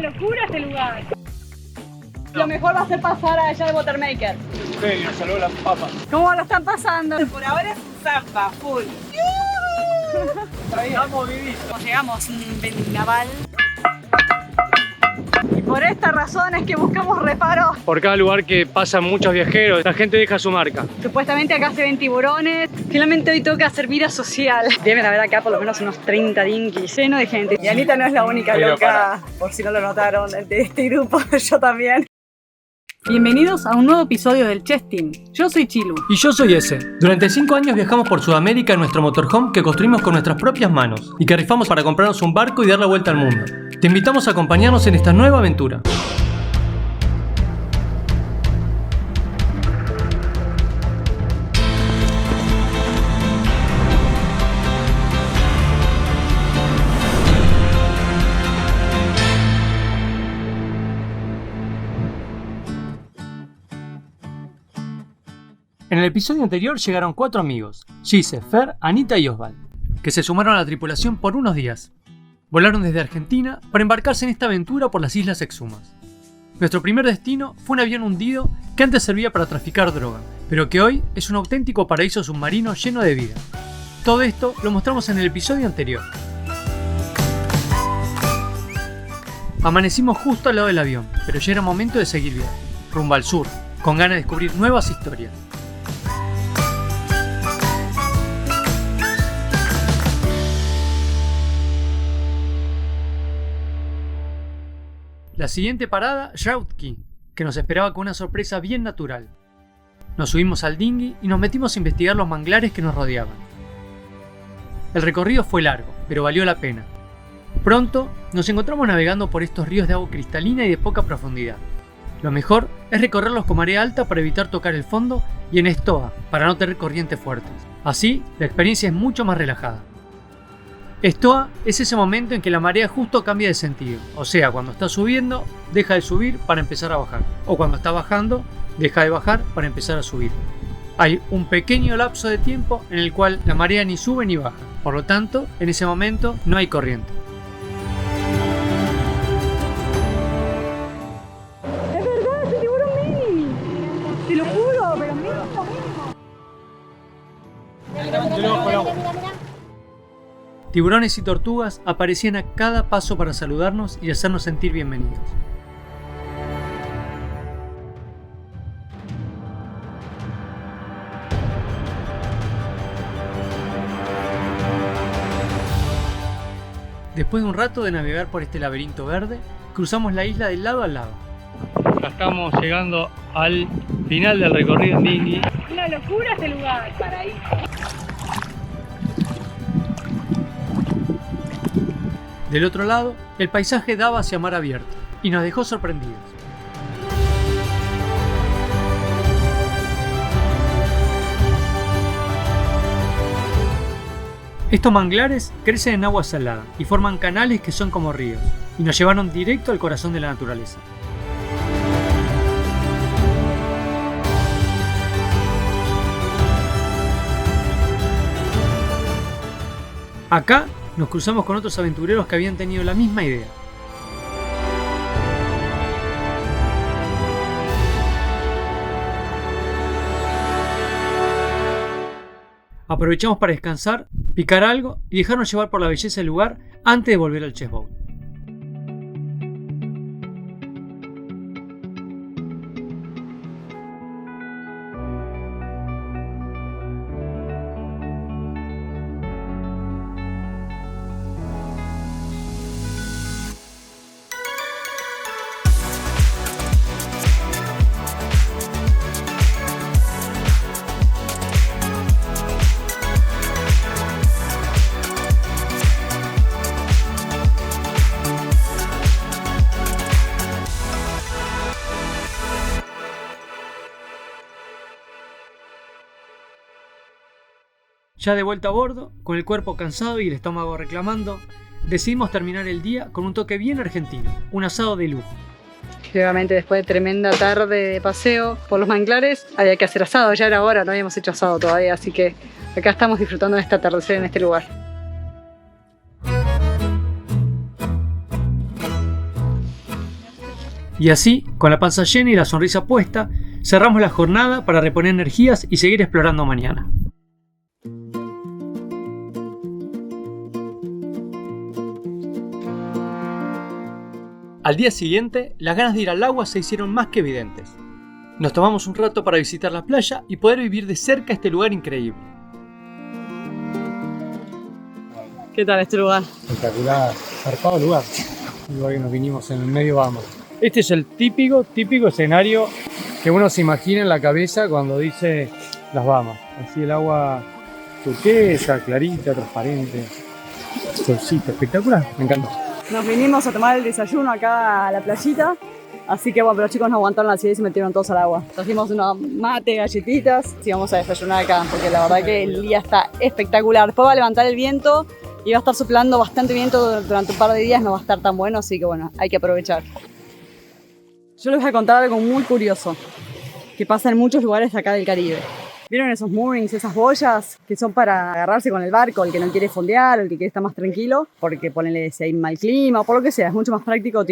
locura este lugar. Lo mejor va a ser pasar allá de Watermaker. Genio, salvó las papas. ¿Cómo lo están pasando? Por ahora es un zampa, full. Estamos vivitos. Llegamos un vendaval. Y por esta razón es que buscamos reparos. Por cada lugar que pasan muchos viajeros, la gente deja su marca. Supuestamente acá se ven tiburones. Finalmente hoy toca hacer vida social. Deben haber acá por lo menos unos 30 dinkies, lleno de gente. Y Anita no es la única Pero loca, por si no lo notaron, de este grupo, yo también. Bienvenidos a un nuevo episodio del Chess Team. Yo soy Chilu. Y yo soy Ese. Durante 5 años viajamos por Sudamérica en nuestro motorhome que construimos con nuestras propias manos y que rifamos para comprarnos un barco y dar la vuelta al mundo. Te invitamos a acompañarnos en esta nueva aventura. En el episodio anterior llegaron 4 amigos, Gise, Fer, Anita y Osval, que se sumaron a la tripulación por unos días. Volaron desde Argentina para embarcarse en esta aventura por las Islas Exumas. Nuestro primer destino fue un avión hundido que antes servía para traficar droga, pero que hoy es un auténtico paraíso submarino lleno de vida. Todo esto lo mostramos en el episodio anterior. Amanecimos justo al lado del avión, pero ya era momento de seguir viaje, rumbo al sur, con ganas de descubrir nuevas historias. La siguiente parada, Shroud-Key, que nos esperaba con una sorpresa bien natural. Nos subimos al dinghy y nos metimos a investigar los manglares que nos rodeaban. El recorrido fue largo, pero valió la pena. Pronto nos encontramos navegando por estos ríos de agua cristalina y de poca profundidad. Lo mejor es recorrerlos con marea alta para evitar tocar el fondo y en estoa para no tener corrientes fuertes. Así, la experiencia es mucho más relajada. Estoa es ese momento en que la marea justo cambia de sentido, o sea, cuando está subiendo, deja de subir para empezar a bajar, o cuando está bajando, deja de bajar para empezar a subir. Hay un pequeño lapso de tiempo en el cual la marea ni sube ni baja, por lo tanto, en ese momento no hay corriente. Es verdad, es un tiburón mini. Te lo juro, pero mira lo mismo. Tiburones y tortugas aparecían a cada paso para saludarnos y hacernos sentir bienvenidos. Después de un rato de navegar por este laberinto verde, cruzamos la isla de lado a lado. Ya estamos llegando al final del recorrido en dinghy. Una locura este lugar. Paraíso. Del otro lado, el paisaje daba hacia mar abierto y nos dejó sorprendidos. Estos manglares crecen en agua salada y forman canales que son como ríos, y nos llevaron directo al corazón de la naturaleza. Acá nos cruzamos con otros aventureros que habían tenido la misma idea. Aprovechamos para descansar, picar algo y dejarnos llevar por la belleza del lugar antes de volver al chessboat. Ya de vuelta a bordo, con el cuerpo cansado y el estómago reclamando, decidimos terminar el día con un toque bien argentino, un asado de lujo. Nuevamente después de tremenda tarde de paseo por los manglares, había que hacer asado, ya era hora, no habíamos hecho asado todavía, así que acá estamos disfrutando de este atardecer en este lugar. Y así, con la panza llena y la sonrisa puesta, cerramos la jornada para reponer energías y seguir explorando mañana. Al día siguiente, las ganas de ir al agua se hicieron más que evidentes. Nos tomamos un rato para visitar la playa y poder vivir de cerca este lugar increíble. ¿Qué tal este lugar? Espectacular, zarpado lugar. Un lugar que nos vinimos en el medio Bahamas. Este es el típico escenario que uno se imagina en la cabeza cuando dice las Bahamas. Así el agua turquesa, clarita, transparente, solcito, espectacular, me encantó. Nos vinimos a tomar el desayuno acá a la playita. Así que bueno, pero los chicos no aguantaron la acidez y se metieron todos al agua. Trajimos unos mate, galletitas y vamos a desayunar acá porque la verdad que el día está espectacular. Después va a levantar el viento y va a estar soplando bastante viento durante un par de días, no va a estar tan bueno, así que bueno, hay que aprovechar. Yo les voy a contar algo muy curioso que pasa en muchos lugares acá del Caribe. ¿Vieron esos moorings, esas boyas que son para agarrarse con el barco, el que no quiere fondear o el que quiere estar más tranquilo? Porque ponele si hay mal clima o por lo que sea, es mucho más práctico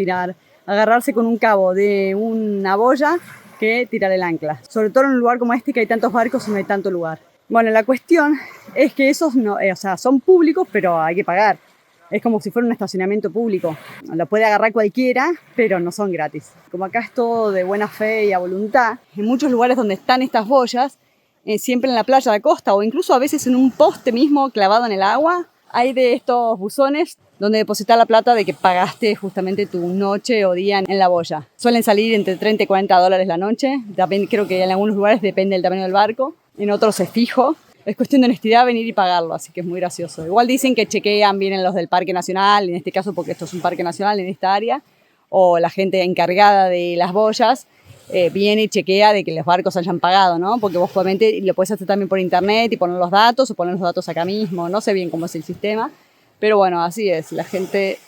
agarrarse con un cabo de una boya que tirar el ancla. Sobre todo en un lugar como este que hay tantos barcos y no hay tanto lugar. Bueno, la cuestión es que esos no, son públicos, pero hay que pagar. Es como si fuera un estacionamiento público. Lo puede agarrar cualquiera, pero no son gratis. Como acá es todo de buena fe y a voluntad, en muchos lugares donde están estas boyas, siempre en la playa de la costa o incluso a veces en un poste mismo clavado en el agua, hay de estos buzones donde depositar la plata de que pagaste justamente tu noche o día en la boya. Suelen salir entre 30 y 40 dólares la noche. También creo que en algunos lugares depende del tamaño del barco. En otros es fijo. Es cuestión de honestidad venir y pagarlo, así que es muy gracioso. Igual dicen que chequean, vienen los del Parque Nacional, en este caso porque esto es un parque nacional en esta área, o la gente encargada de las boyas viene y chequea de que los barcos hayan pagado, ¿no? Porque vos obviamente lo puedes hacer también por internet y poner los datos o poner los datos acá mismo, no sé bien cómo es el sistema, pero bueno, así es, la gente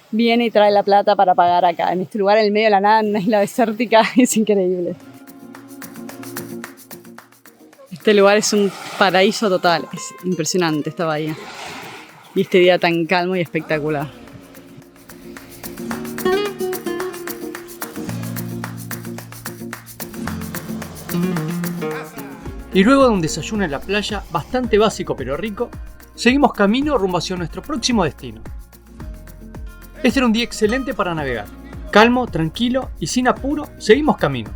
viene y trae la plata para pagar acá. En este lugar, en el medio de la nada, en una isla desértica, es increíble. Este lugar es un paraíso total, es impresionante esta bahía. Y este día tan calmo y espectacular. Y luego de un desayuno en la playa, bastante básico pero rico, seguimos camino rumbo hacia nuestro próximo destino. Este era un día excelente para navegar. Calmo, tranquilo y sin apuro, seguimos camino.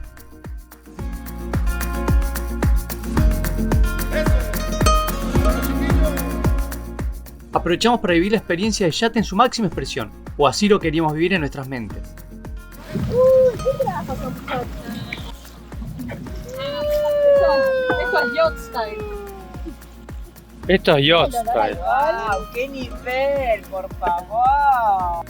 Aprovechamos para vivir la experiencia de yate en su máxima expresión, o así lo queríamos vivir en nuestras mentes. Esto es yacht style. Esto es yacht style. ¡Wow! ¡Qué nivel, por favor!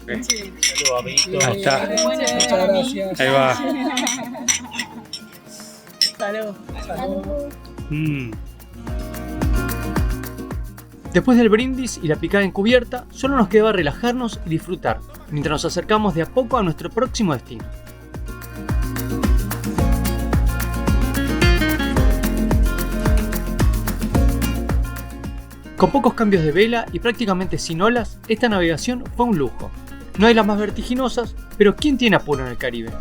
Saludos, amiguito. Ahí está. Muchas gracias. Ahí va. Salud. Después del brindis y la picada encubierta, solo nos quedaba relajarnos y disfrutar, mientras nos acercamos de a poco a nuestro próximo destino. Con pocos cambios de vela y prácticamente sin olas, esta navegación fue un lujo. No hay las más vertiginosas, pero ¿quién tiene apuro en el Caribe?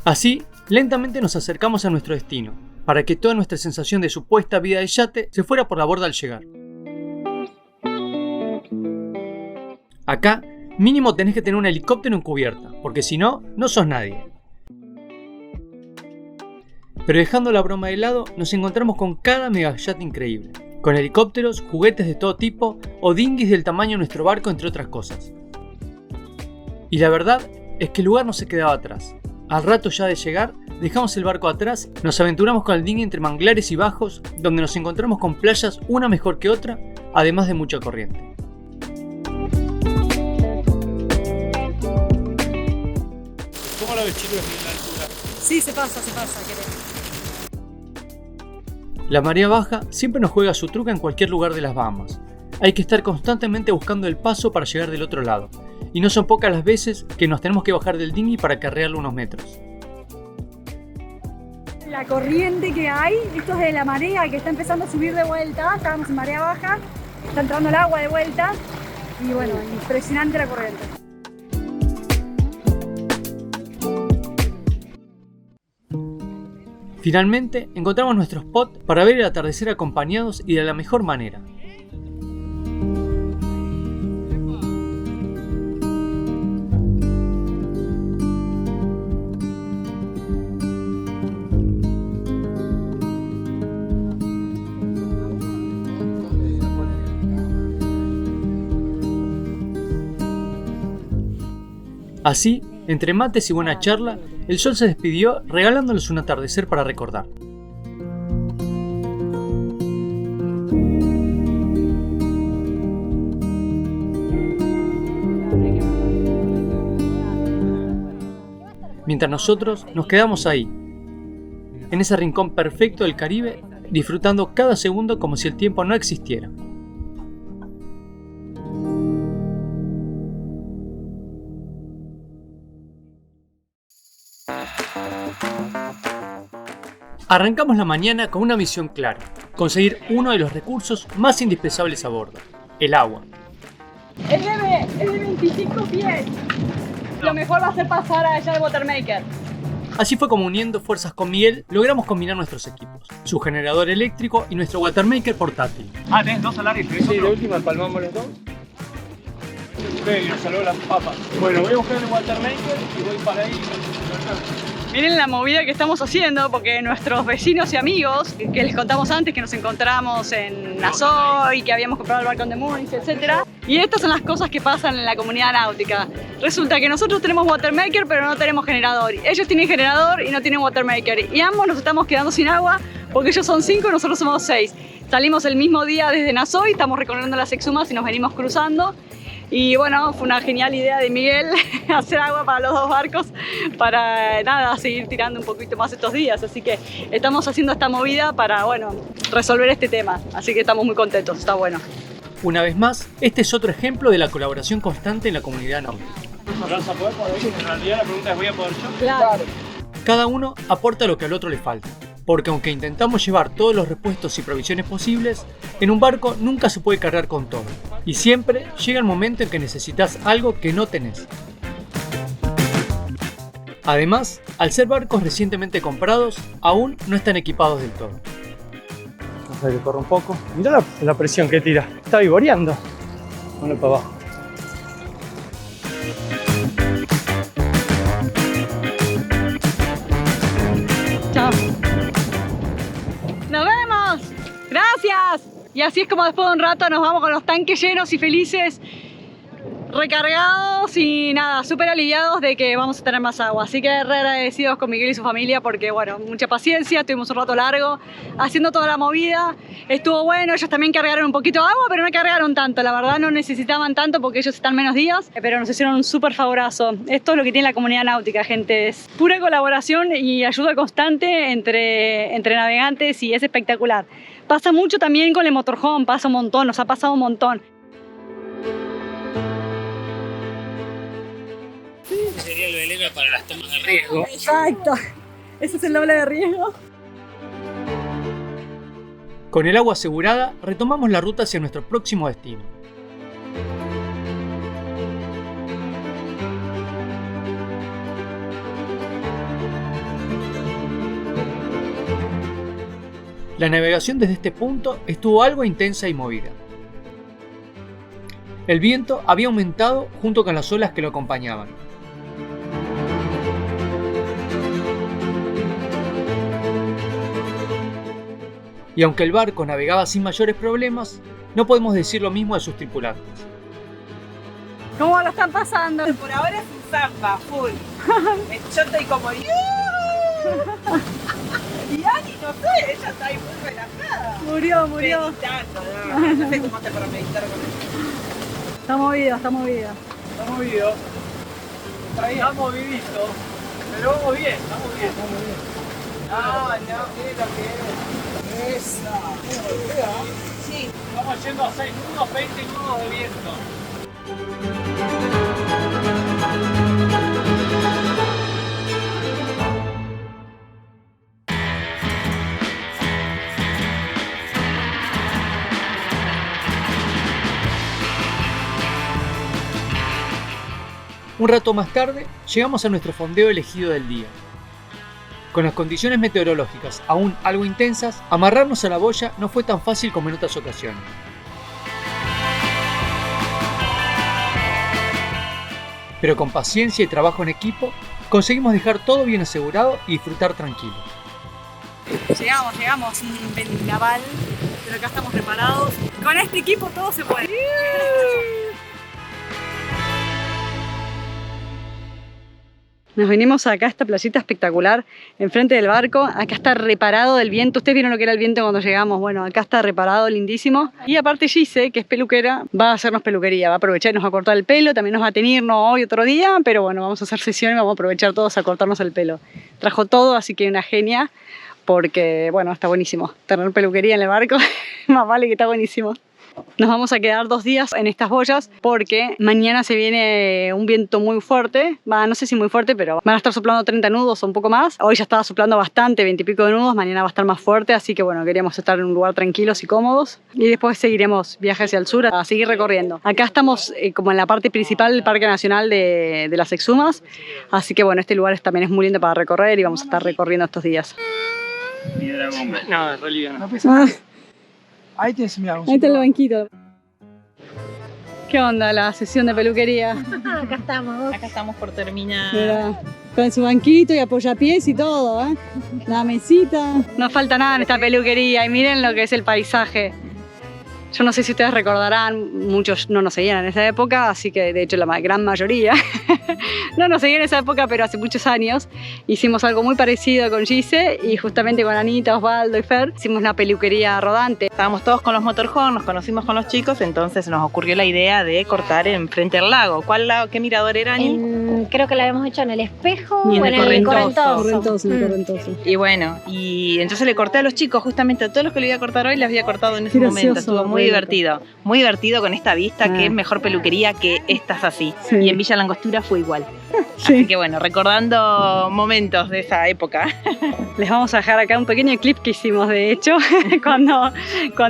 Así, lentamente nos acercamos a nuestro destino, para que toda nuestra sensación de supuesta vida de yate se fuera por la borda al llegar. Acá, mínimo tenés que tener un helicóptero en cubierta, porque si no, no sos nadie. Pero dejando la broma de lado, nos encontramos con cada mega yate increíble, con helicópteros, juguetes de todo tipo o dinghies del tamaño de nuestro barco, entre otras cosas. Y la verdad es que el lugar no se quedaba atrás. Al rato ya de llegar, dejamos el barco atrás, nos aventuramos con el dinghy entre manglares y bajos, donde nos encontramos con playas una mejor que otra, además de mucha corriente. ¿Cómo lo ves, chicos, en la altura? Sí, se pasa, querés. La marea baja siempre nos juega su truco en cualquier lugar de las Bahamas. Hay que estar constantemente buscando el paso para llegar del otro lado, y no son pocas las veces que nos tenemos que bajar del dinghy para carrearlo unos metros. La corriente que hay, esto es de la marea que está empezando a subir de vuelta, estábamos en marea baja, está entrando el agua de vuelta y bueno, impresionante la corriente. Finalmente, encontramos nuestro spot para ver el atardecer acompañados y de la mejor manera. Así, entre mates y buena charla, el sol se despidió regalándoles un atardecer para recordar. Mientras nosotros nos quedamos ahí, en ese rincón perfecto del Caribe, disfrutando cada segundo como si el tiempo no existiera. Arrancamos la mañana con una misión clara: conseguir uno de los recursos más indispensables a bordo, el agua. Es de 25 pies. Lo mejor va a ser pasar allá al Watermaker. Así fue como, uniendo fuerzas con Miguel, logramos combinar nuestros equipos, su generador eléctrico y nuestro Watermaker portátil. Ah, ¿tenés dos salarios? Sí, de última empalmamos los dos. Nos salvó las papas. Bueno, voy a buscar el Watermaker y voy para ahí. Miren la movida que estamos haciendo, porque nuestros vecinos y amigos, que les contamos antes que nos encontramos en Nassau y que habíamos comprado el barco de Múnich, etc. Y estas son las cosas que pasan en la comunidad náutica. Resulta que nosotros tenemos Watermaker pero no tenemos generador. Ellos tienen generador y no tienen Watermaker. Y ambos nos estamos quedando sin agua porque ellos son 5 y nosotros somos 6. Salimos el mismo día desde Nassau, estamos recorriendo las Exumas y nos venimos cruzando. Y bueno, fue una genial idea de Miguel hacer agua para los dos barcos para nada, seguir tirando un poquito más estos días. Así que estamos haciendo esta movida para, bueno, resolver este tema. Así que estamos muy contentos, está bueno. Una vez más, este es otro ejemplo de la colaboración constante en la comunidad náutica. ¿Vas a poder por ahí? En realidad la pregunta es: ¿voy a poder yo? Claro. Cada uno aporta lo que al otro le falta, porque aunque intentamos llevar todos los repuestos y provisiones posibles, en un barco nunca se puede cargar con todo, y siempre llega el momento en que necesitas algo que no tenés. Además, al ser barcos recientemente comprados, aún no están equipados del todo. Vamos a ver que corre un poco. Mirá la presión que tira, está vivoreando. Bueno, para abajo. Chao. ¡Nos vemos! ¡Gracias! Y así es como después de un rato nos vamos con los tanques llenos y felices, recargados y nada, súper aliviados de que vamos a tener más agua. Así que re agradecidos con Miguel y su familia porque, bueno, mucha paciencia, tuvimos un rato largo haciendo toda la movida. Estuvo bueno, ellos también cargaron un poquito de agua, pero no cargaron tanto. La verdad no necesitaban tanto porque ellos están menos días, pero nos hicieron un súper favorazo. Esto es lo que tiene la comunidad náutica, gente. Es pura colaboración y ayuda constante entre navegantes y es espectacular. Pasa mucho también con el motorhome, pasa un montón, nos ha pasado un montón. Sería lo del EVA para las tomas de riesgo. Exacto, ese es el doble de riesgo. Con el agua asegurada, retomamos la ruta hacia nuestro próximo destino. La navegación desde este punto estuvo algo intensa y movida. El viento había aumentado junto con las olas que lo acompañaban. Y aunque el barco navegaba sin mayores problemas, no podemos decir lo mismo de sus tripulantes. ¿Cómo lo están pasando? Por ahora es un zampa, full. Yo estoy como... Y Ani, no sé, ella está ahí muy relajada. Murió. Meditando, no sé cómo hace para meditar con eso. Está movida. Está movido. Está movidito. Pero vamos bien. No, mire lo que es. Esa. Sí. Estamos yendo a 6 nudos, 20 nudos de viento. Un rato más tarde, llegamos a nuestro fondeo elegido del día. Con las condiciones meteorológicas aún algo intensas, amarrarnos a la boya no fue tan fácil como en otras ocasiones. Pero con paciencia y trabajo en equipo, conseguimos dejar todo bien asegurado y disfrutar tranquilos. Llegamos, un vendaval, pero acá estamos preparados. Con este equipo todo se puede. Nos vinimos acá a esta playita espectacular, enfrente del barco. Acá está reparado del viento. Ustedes vieron lo que era el viento cuando llegamos. Bueno, acá está reparado, lindísimo. Y aparte Gise, que es peluquera, va a hacernos peluquería. Va a aprovechar y nos va a cortar el pelo. También nos va a teñirnos hoy otro día. Pero bueno, vamos a hacer sesión y vamos a aprovechar todos a cortarnos el pelo. Trajo todo, así que una genia. Porque, bueno, está buenísimo. Tener peluquería en el barco, más vale que está buenísimo. Nos vamos a quedar 2 días en estas boyas porque mañana se viene un viento muy fuerte. No sé si muy fuerte, pero van a estar soplando 30 nudos o un poco más. Hoy ya estaba soplando bastante, 20 y pico de nudos. Mañana va a estar más fuerte, así que bueno, queríamos estar en un lugar tranquilos y cómodos. Y después seguiremos viaje hacia el sur a seguir recorriendo. Acá estamos como en la parte principal del Parque Nacional de las Exumas. Así que bueno, este lugar también es muy lindo para recorrer y vamos a estar recorriendo estos días. No, en realidad no. Ahí está el banquito. ¿Qué onda la sesión de peluquería? Acá estamos. Acá estamos por terminar. Mirá, con su banquito y apoyapiés y todo, ¿eh? La mesita. No falta nada en esta peluquería y miren lo que es el paisaje. Yo no sé si ustedes recordarán, muchos no nos seguían en esa época, así que de hecho la gran mayoría no nos seguían en esa época, pero hace muchos años hicimos algo muy parecido con Gise y justamente con Anita, Osvaldo y Fer hicimos una peluquería rodante. Estábamos todos con los motorhome, nos conocimos con los chicos, entonces nos ocurrió la idea de cortar enfrente al lago. ¿Cuál lago? ¿Qué mirador era, Ani? Creo que la habíamos hecho en el Espejo Y en o el en el Correntoso. Correntoso. Y bueno, y entonces le corté a los chicos, justamente a todos los que le iba a cortar hoy, les había cortado en ese Gracioso, momento. Estuvo muy divertido con esta vista, que es mejor peluquería que estas así. Sí. Y en Villa Langostura fue igual. Sí. Así que bueno, recordando momentos de esa época. Les vamos a dejar acá un pequeño clip que hicimos, de hecho, cuando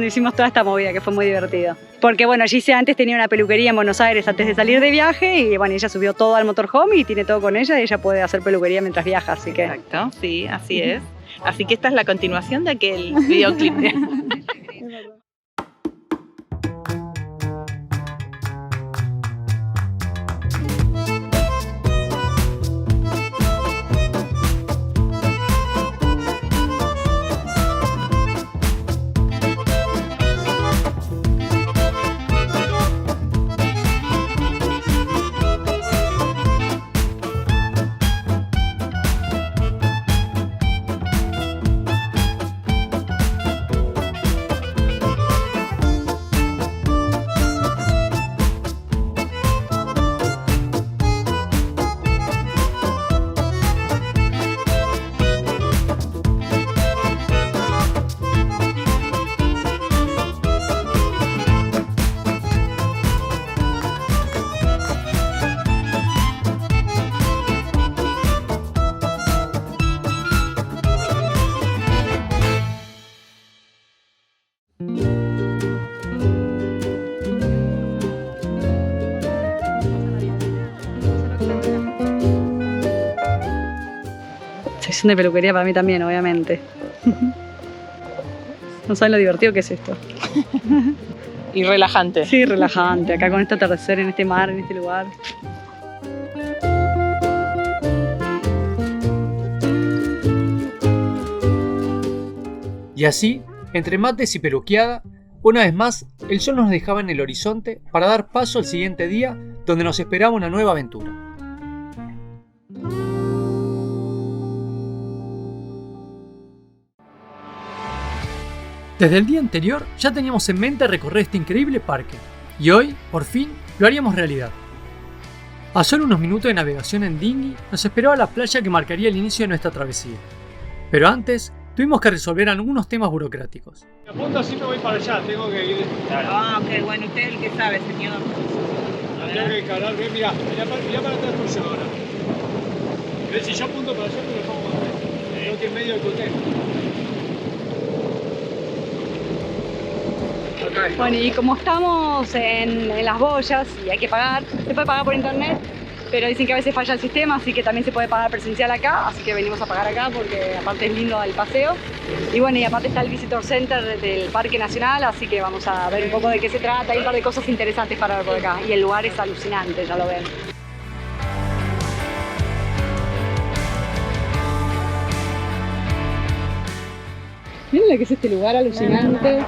hicimos toda esta movida, que fue muy divertido. Porque bueno, Gise antes tenía una peluquería en Buenos Aires antes de salir de viaje y bueno, ella subió todo al motorhome y tiene todo con ella y ella puede hacer peluquería mientras viaja, así que... Exacto, sí, así es. Así que esta es la continuación de aquel videoclip. Sesión de peluquería para mí también, obviamente. No saben lo divertido que es esto. Y relajante. Sí, relajante, acá con este atardecer, en este mar, en este lugar. Y así, entre mates y peluqueada, una vez más, el sol nos dejaba en el horizonte para dar paso al siguiente día, donde nos esperaba una nueva aventura. Desde el día anterior ya teníamos en mente recorrer este increíble parque, y hoy, por fin, lo haríamos realidad. A solo unos minutos de navegación en dinghy nos esperaba la playa que marcaría el inicio de nuestra travesía. Pero antes, tuvimos que resolver algunos temas burocráticos. Me apunto así, me voy para allá, tengo que ir. Ah, ok, bueno, usted es el que sabe, señor. Tengo que encarar, mirá para atrás tuyo ahora. ¿Ves? Si yo apunto para allá, me lo pongo más lejos. Creo que en medio del cotejo. Bueno, y como estamos en las boyas y hay que pagar, se puede pagar por internet, pero dicen que a veces falla el sistema, así que también se puede pagar presencial acá, así que venimos a pagar acá porque aparte es lindo el paseo. Y bueno, y aparte está el Visitor Center del Parque Nacional, así que vamos a ver un poco de qué se trata, hay un par de cosas interesantes para ver por acá. Y el lugar es alucinante, ya lo ven. Miren lo que es este lugar alucinante.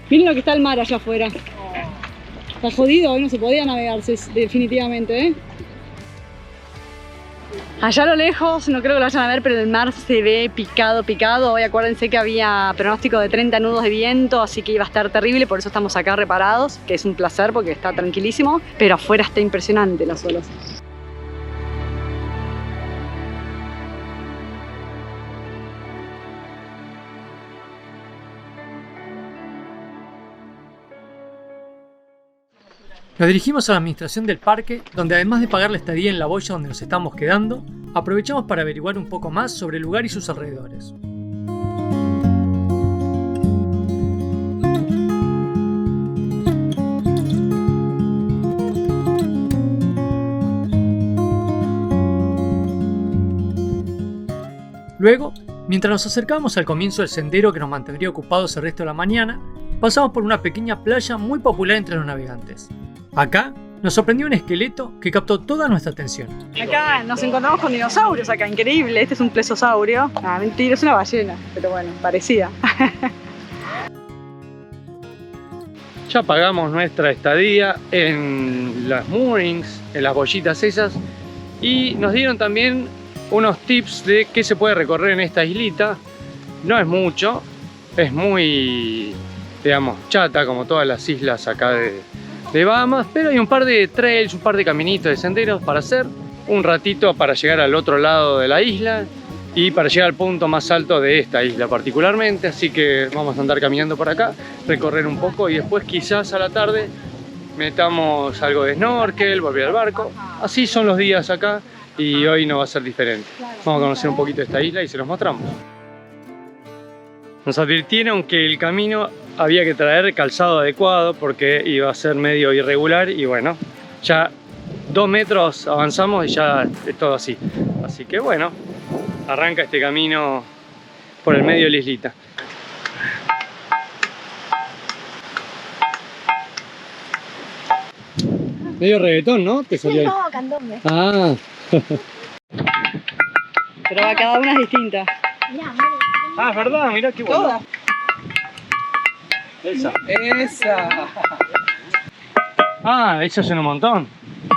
Miren lo que está el mar allá afuera. Está jodido, hoy no se podía navegar definitivamente, ¿eh? Allá a lo lejos, no creo que lo vayan a ver, pero el mar se ve picado, picado. Hoy acuérdense que había pronóstico de 30 nudos de viento, así que iba a estar terrible, por eso estamos acá reparados, que es un placer porque está tranquilísimo, pero afuera está impresionante las olas. Nos dirigimos a la administración del parque, donde además de pagar la estadía en la boya donde nos estamos quedando, aprovechamos para averiguar un poco más sobre el lugar y sus alrededores. Luego, mientras nos acercábamos al comienzo del sendero que nos mantendría ocupados el resto de la mañana, pasamos por una pequeña playa muy popular entre los navegantes. Acá nos sorprendió un esqueleto que captó toda nuestra atención. Acá nos encontramos con dinosaurios, acá, increíble. Este es un plesiosaurio. Ah, mentira, es una ballena, pero bueno, parecida. Ya pagamos nuestra estadía en las moorings, en las boyitas esas, y nos dieron también unos tips de qué se puede recorrer en esta islita. No es mucho, es muy, digamos, chata como todas las islas acá de Bahamas, pero hay un par de trails, un par de caminitos de senderos para hacer, un ratito para llegar al otro lado de la isla y para llegar al punto más alto de esta isla particularmente, así que vamos a andar caminando por acá, recorrer un poco y después quizás a la tarde metamos algo de snorkel, volver al barco. Así son los días acá y hoy no va a ser diferente. Vamos a conocer un poquito esta isla y se los mostramos. Nos advirtieron que el camino había que traer calzado adecuado porque iba a ser medio irregular y bueno, ya 2 metros avanzamos y ya es todo así. Así que bueno, arranca este camino por el medio de la islita. Medio reggaetón, ¿no? Te salió ahí. No, candombe. Ah. Pero a cada una es distinta. Mirá, Mari. Ah, es verdad, mirá qué bueno. Todas. Esa. Ah, eso es un montón.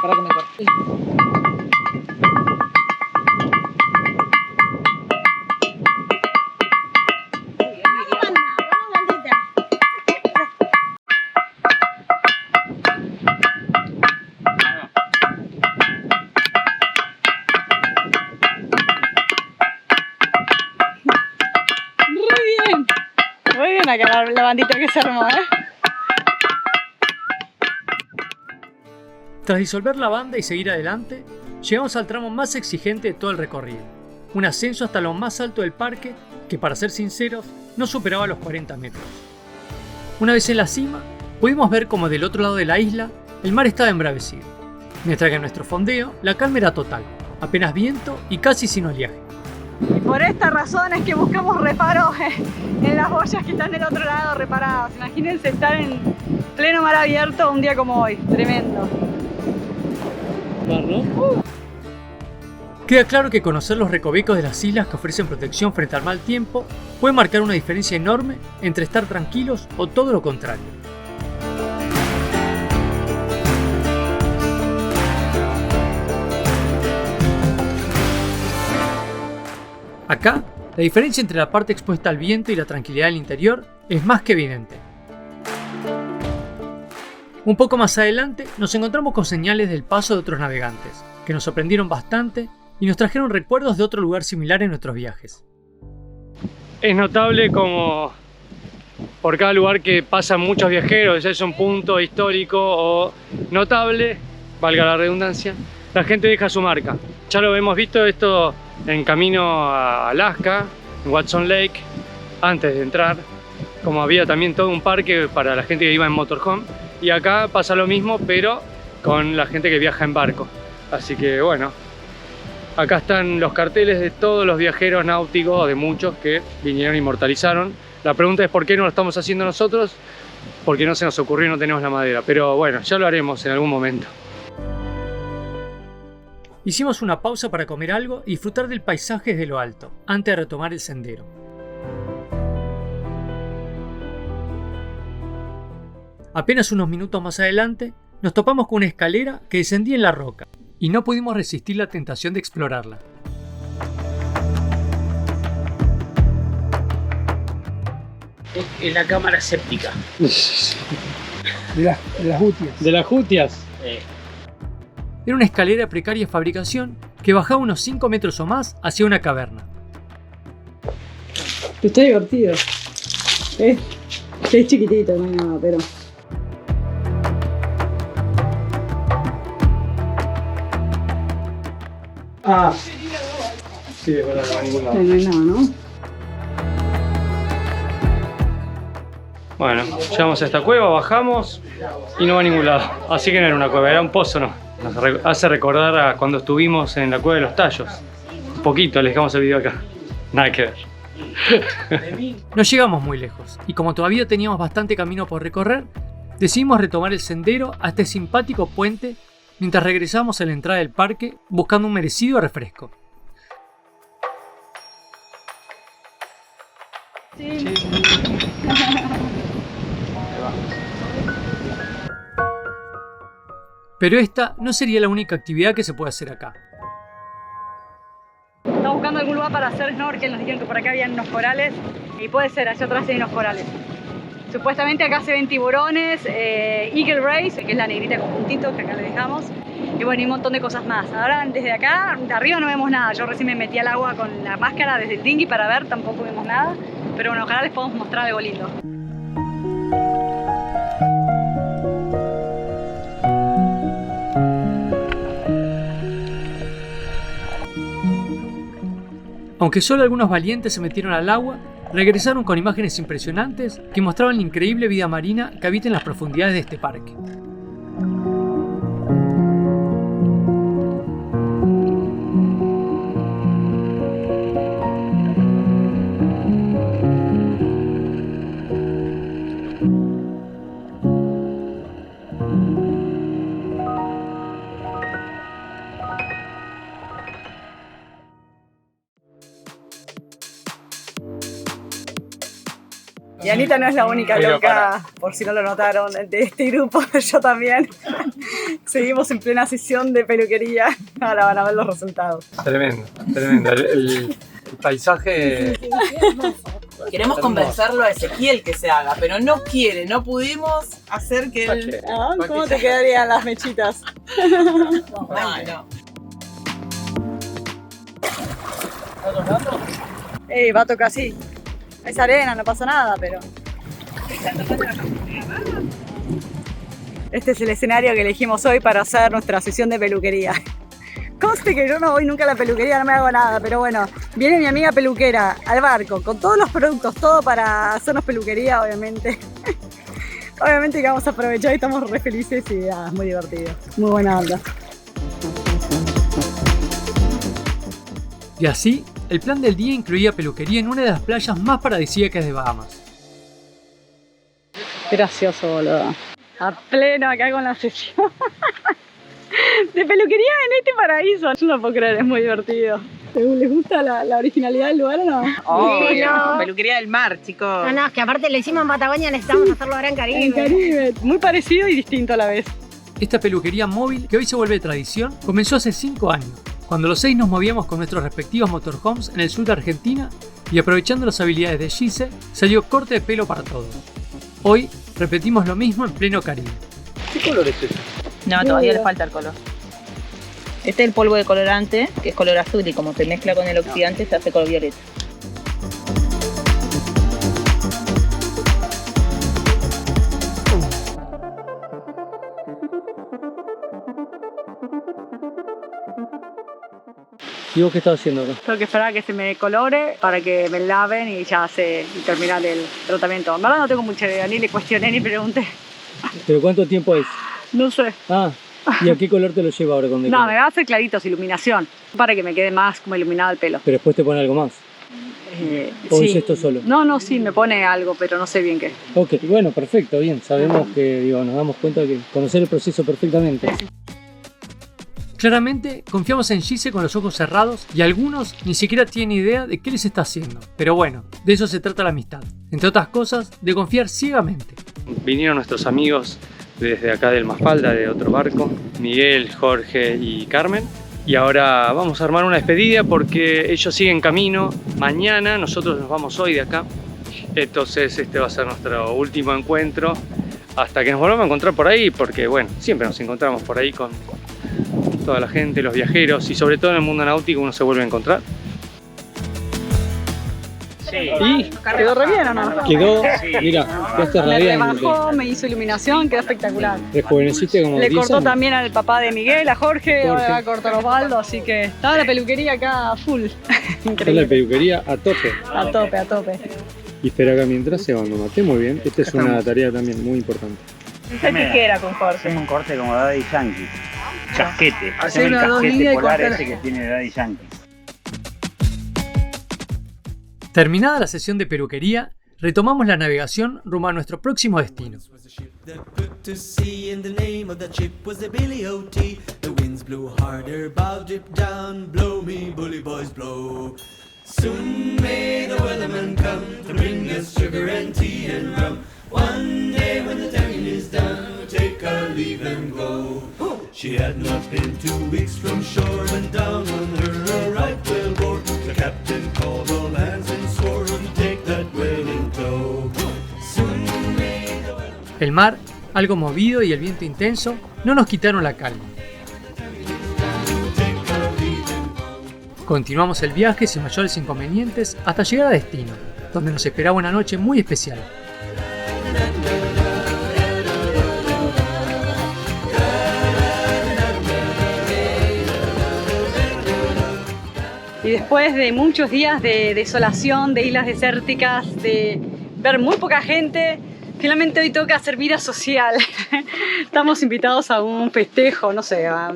Para que me corte. Muy bien acá la bandita que se armó, ¿eh? Tras disolver la banda y seguir adelante, llegamos al tramo más exigente de todo el recorrido. Un ascenso hasta lo más alto del parque que, para ser sinceros, no superaba los 40 metros. Una vez en la cima, pudimos ver como del otro lado de la isla el mar estaba embravecido, mientras que en nuestro fondeo la calma era total, apenas viento y casi sin oleaje. Y por esta razón es que buscamos reparo en las boyas que están del otro lado reparadas. Imagínense estar en pleno mar abierto un día como hoy, tremendo. Queda claro que conocer los recovecos de las islas que ofrecen protección frente al mal tiempo puede marcar una diferencia enorme entre estar tranquilos o todo lo contrario. Acá, la diferencia entre la parte expuesta al viento y la tranquilidad del interior es más que evidente. Un poco más adelante nos encontramos con señales del paso de otros navegantes, que nos sorprendieron bastante y nos trajeron recuerdos de otro lugar similar en nuestros viajes. Es notable como por cada lugar que pasan muchos viajeros, es un punto histórico o notable, valga la redundancia, la gente deja su marca. Ya lo hemos visto esto en camino a Alaska, en Watson Lake, antes de entrar, como había también todo un parque para la gente que iba en motorhome, y acá pasa lo mismo pero con la gente que viaja en barco. Así que bueno, acá están los carteles de todos los viajeros náuticos, de muchos que vinieron e inmortalizaron. La pregunta es por qué no lo estamos haciendo nosotros, porque no se nos ocurrió y no tenemos la madera, pero bueno, ya lo haremos en algún momento. Hicimos una pausa para comer algo y disfrutar del paisaje desde lo alto, antes de retomar el sendero. Apenas unos minutos más adelante, nos topamos con una escalera que descendía en la roca, y no pudimos resistir la tentación de explorarla. Es la cámara séptica. De las jutias. De las jutias. Era una escalera de precaria fabricación que bajaba unos 5 metros o más hacia una caverna. Está divertido. Es chiquitito, no hay nada, pero... Ah, sí, es verdad, no va a ningún lado. No hay nada, ¿no? Bueno, llegamos a esta cueva, bajamos y no va a ningún lado. Así que no era una cueva, era un pozo, ¿no? Nos hace recordar a cuando estuvimos en la cueva de los tallos. Un poquito, les dejamos el video acá. Nada que ver. No llegamos muy lejos, y como todavía teníamos bastante camino por recorrer, decidimos retomar el sendero hasta este simpático puente mientras regresamos a la entrada del parque buscando un merecido refresco. Sí. Pero esta no sería la única actividad que se puede hacer acá. Estamos buscando algún lugar para hacer snorkel, nos dijeron que por acá habían unos corales y puede ser, hacia atrás hay unos corales. Supuestamente acá se ven tiburones, eagle rays, que es la negrita con puntitos que acá le dejamos, y bueno, y un montón de cosas más. Ahora desde acá, de arriba no vemos nada, yo recién me metí al agua con la máscara desde el dinghy para ver, tampoco vemos nada, pero bueno, ojalá les podamos mostrar algo lindo. Aunque solo algunos valientes se metieron al agua, regresaron con imágenes impresionantes que mostraban la increíble vida marina que habita en las profundidades de este parque. Y Anita no es la única loca, por si no lo notaron, de este grupo, yo también. Seguimos en plena sesión de peluquería, ahora van a ver los resultados. Tremendo, tremendo. El paisaje... Queremos convencerlo a Ezequiel que se haga, pero no quiere, no pudimos hacer que él... ¿Cómo te quedarían las mechitas? No. Va a tocar así. Es arena, no pasa nada, pero... Este es el escenario que elegimos hoy para hacer nuestra sesión de peluquería. Conste que yo no voy nunca a la peluquería, no me hago nada, pero bueno, viene mi amiga peluquera al barco con todos los productos, todo para hacernos peluquería, obviamente. Obviamente que vamos a aprovechar y estamos re felices y es muy divertido. Muy buena onda. Y así, el plan del día incluía peluquería en una de las playas más paradisíacas de Bahamas. Gracioso, boludo. A pleno acá con la sesión de peluquería en este paraíso. Yo no puedo creer, es muy divertido. ¿Les gusta la originalidad del lugar o no? No. Peluquería del mar, chicos. No, no, es que aparte lo hicimos en Patagonia, necesitamos hacerlo ahora en Caribe. En Caribe, muy parecido y distinto a la vez. Esta peluquería móvil, que hoy se vuelve tradición, comenzó hace 5 años, cuando los 6 nos movíamos con nuestros respectivos motorhomes en el sur de Argentina y aprovechando las habilidades de Gise, salió corte de pelo para todos. Hoy repetimos lo mismo en pleno Caribe. ¿Qué color es ese? No, todavía le falta el color. Este es el polvo de colorante, que es color azul y como se mezcla con el oxidante se hace color violeta. ¿Y vos qué estás haciendo acá? Tengo que esperar a que se me colore para que me laven y ya terminar el tratamiento. En verdad no tengo mucha idea, ni le cuestioné ni pregunté. ¿Pero cuánto tiempo es? No sé. Ah, ¿y a qué color te lo lleva ahora con No, me va a hacer claritos, iluminación, para que me quede más como iluminado el pelo. Pero después te pone algo más. ¿O Sí. es esto solo? No, sí, me pone algo, pero no sé bien qué. Ok, bueno, perfecto, bien. Sabemos que, nos damos cuenta que conocer el proceso perfectamente. Claramente confiamos en Gise con los ojos cerrados y algunos ni siquiera tienen idea de qué les está haciendo. Pero bueno, de eso se trata la amistad. Entre otras cosas, de confiar ciegamente. Vinieron nuestros amigos desde acá del Mafalda, de otro barco, Miguel, Jorge y Carmen. Y ahora vamos a armar una despedida porque ellos siguen camino mañana, nosotros nos vamos hoy de acá. Entonces este va a ser nuestro último encuentro hasta que nos volvamos a encontrar por ahí, porque bueno, siempre nos encontramos por ahí con toda la gente, los viajeros y sobre todo en el mundo náutico uno se vuelve a encontrar. ¿Y quedó re bien o no? Quedó, mira, quedaste Me radiante. rebajó, me hizo iluminación, quedó espectacular. Rejuveneciste como Le dicen. cortó también al papá de Miguel, a Jorge, Jorge. ahora va a cortar a Osvaldo, así que estaba la peluquería acá a full. Está la Increíble. peluquería a tope. A tope, a tope. Y espera acá mientras se van, lo maté muy bien. Esta es una tarea también muy importante. ¿Qué tijera con Jorge? Hacemos un corte como Daddy Yankee. Chasquete. Hacer Hacemos el una dos líneas casquete y polar cortar. ese que tiene Daddy Yankee. Terminada la sesión de peluquería, retomamos la navegación rumbo a nuestro próximo destino. that put to sea, and the name of that ship was the Billy O.T. The winds blew harder, bow drip down, blow me bully boys blow. Soon may the weatherman come to bring us sugar and tea and rum. One day when the tagging is done, we'll take our leave and go. She had not been 2 weeks from shore when down on her a right whale bore. The captain called all hands and swore to take that whale in tow. Soon may the weatherman El mar, algo movido y el viento intenso, no nos quitaron la calma. Continuamos el viaje sin mayores inconvenientes hasta llegar a destino, donde nos esperaba una noche muy especial. Y después de muchos días de desolación, de islas desérticas, de ver muy poca gente, finalmente hoy toca hacer vida social. Estamos invitados a un festejo, no sé, a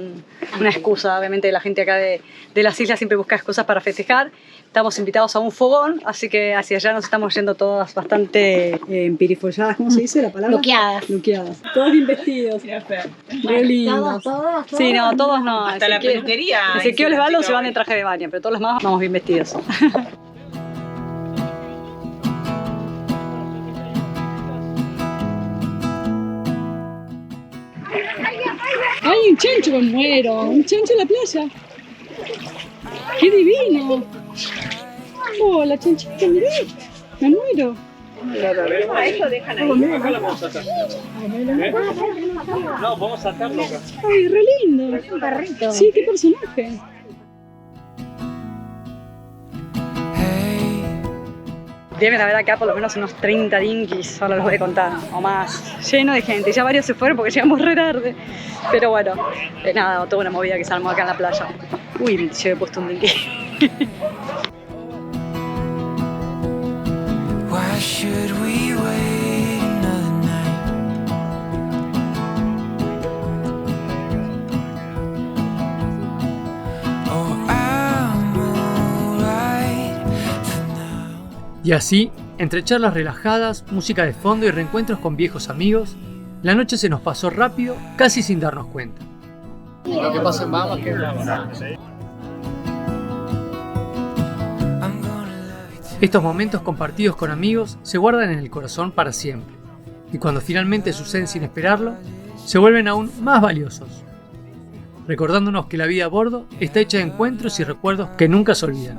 una excusa. Obviamente la gente acá de las islas siempre busca excusas para festejar. Estamos invitados a un fogón, así que hacia allá nos estamos yendo todas bastante empirifolladas, ¿cómo se dice la palabra? Luqueadas. Luqueadas. Todos bien vestidos. Re lindos. Todos. Sí, no, todos no. Hasta la peluquería. Ezequiel y Osvaldo se van de traje de baño, pero todos los demás vamos bien vestidos. ¡Ay, un chancho! Me muero. Un chancho en la playa. ¡Qué divino! ¡Oh, la chanchita, mirá! Me muero. No, vamos a sacarlo acá. ¡Ay, re lindo! Es un perrito. Sí, qué personaje. Deben haber acá por lo menos unos 30 dinghies, ahora los voy a contar, o más, lleno de gente. Ya varios se fueron porque llegamos re tarde. Pero bueno, nada, toda una movida que se armó acá en la playa. Uy, yo he puesto un dinghy. Why should we wait another night? Oh, I'm alright for now. Y así, entre charlas relajadas, música de fondo y reencuentros con viejos amigos, la noche se nos pasó rápido, casi sin darnos cuenta. Lo que pasa en Bahamas que I'm gonna love you too. Estos momentos compartidos con amigos se guardan en el corazón para siempre, y cuando finalmente suceden sin esperarlo, se vuelven aún más valiosos, recordándonos que la vida a bordo está hecha de encuentros y recuerdos que nunca se olvidan.